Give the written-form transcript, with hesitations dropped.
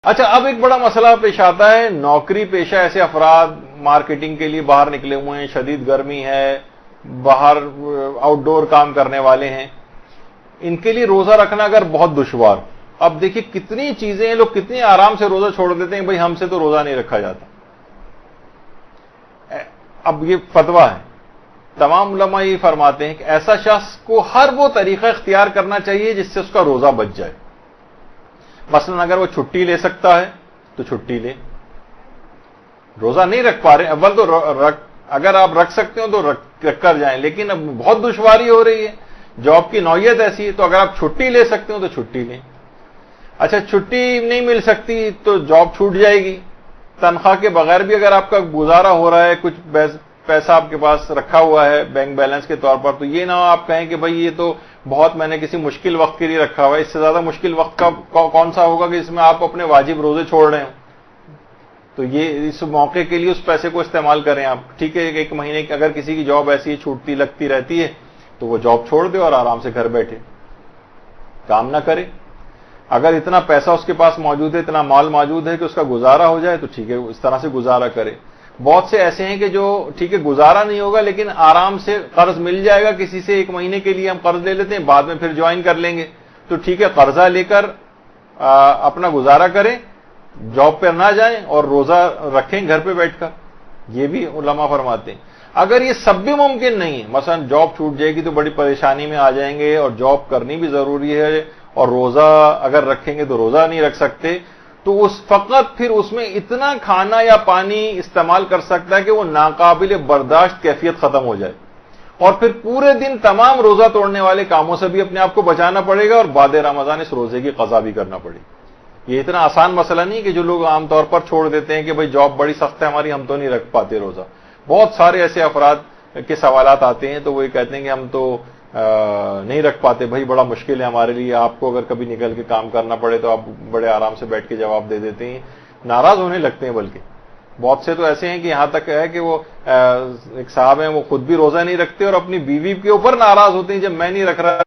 اچھا، اب ایک بڑا مسئلہ پیش آتا ہے، نوکری پیشہ ایسے افراد مارکیٹنگ کے لیے باہر نکلے ہوئے ہیں، شدید گرمی ہے، باہر آؤٹ ڈور کام کرنے والے ہیں، ان کے لیے روزہ رکھنا اگر بہت دشوار. اب دیکھیے کتنی چیزیں ہیں، لوگ کتنی آرام سے روزہ چھوڑ دیتے ہیں، بھائی ہم سے تو روزہ نہیں رکھا جاتا. اب یہ فتویٰ ہے، تمام علماء یہ فرماتے ہیں کہ ایسا شخص کو ہر وہ طریقہ اختیار کرنا چاہیے جس سے اس کا روزہ بچ جائے. مثلا اگر وہ چھٹی لے سکتا ہے تو چھٹی لے. روزہ نہیں رکھ پا رہے، اول تو اگر آپ رکھ سکتے ہو تو رکھ کر جائیں، لیکن اب بہت دشواری ہو رہی ہے، جاب کی نوعیت ایسی ہے، تو اگر آپ چھٹی لے سکتے ہو تو چھٹی لیں. اچھا، چھٹی نہیں مل سکتی تو جاب چھوٹ جائے گی. تنخواہ کے بغیر بھی اگر آپ کا گزارا ہو رہا ہے، کچھ پیسہ آپ کے پاس رکھا ہوا ہے بینک بیلنس کے طور پر، تو یہ نہ آپ کہیں کہ بھائی یہ تو بہت میں نے کسی مشکل وقت کے لیے رکھا ہوا ہے، اس سے زیادہ مشکل وقت کا کون سا ہوگا کہ اس میں آپ اپنے واجب روزے چھوڑ رہے ہوں. تو یہ اس موقع کے لیے اس پیسے کو استعمال کریں آپ. ٹھیک ہے، ایک مہینے کی اگر کسی کی جاب ایسی چھوٹتی لگتی رہتی ہے تو وہ جاب چھوڑ دے اور آرام سے گھر بیٹھے کام نہ کرے. اگر اتنا پیسہ اس کے پاس موجود ہے، اتنا مال موجود ہے کہ اس کا گزارا ہو جائے تو ٹھیک ہے، اس طرح سے گزارا کرے. بہت سے ایسے ہیں کہ جو ٹھیک ہے گزارا نہیں ہوگا لیکن آرام سے قرض مل جائے گا کسی سے، ایک مہینے کے لیے ہم قرض لے لیتے ہیں، بعد میں پھر جوائن کر لیں گے، تو ٹھیک ہے قرضہ لے کر اپنا گزارا کریں، جاب پر نہ جائیں اور روزہ رکھیں گھر پہ بیٹھ کر. یہ بھی علماء فرماتے ہیں. اگر یہ سب بھی ممکن نہیں ہے، مثلا جاب چھوٹ جائے گی تو بڑی پریشانی میں آ جائیں گے اور جاب کرنی بھی ضروری ہے اور روزہ اگر رکھیں گے تو روزہ نہیں رکھ سکتے، تو فقط پھر اس میں اتنا کھانا یا پانی استعمال کر سکتا ہے کہ وہ ناقابل برداشت کیفیت ختم ہو جائے، اور پھر پورے دن تمام روزہ توڑنے والے کاموں سے بھی اپنے آپ کو بچانا پڑے گا اور بعد رمضان اس روزے کی قضا بھی کرنا پڑے گی. یہ اتنا آسان مسئلہ نہیں کہ جو لوگ عام طور پر چھوڑ دیتے ہیں کہ بھائی جاب بڑی سخت ہے ہماری، ہم تو نہیں رکھ پاتے روزہ. بہت سارے ایسے افراد کے سوالات آتے ہیں تو وہ یہ کہتے ہیں کہ ہم تو نہیں رکھ پاتے، بھائی بڑا مشکل ہے ہمارے لیے، آپ کو اگر کبھی نکل کے کام کرنا پڑے تو آپ بڑے آرام سے بیٹھ کے جواب دے دیتے ہیں، ناراض ہونے لگتے ہیں. بلکہ بہت سے تو ایسے ہیں کہ یہاں تک ہے کہ وہ ایک صاحب ہیں، وہ خود بھی روزہ نہیں رکھتے اور اپنی بیوی کے اوپر ناراض ہوتے ہیں جب میں نہیں رکھ رہا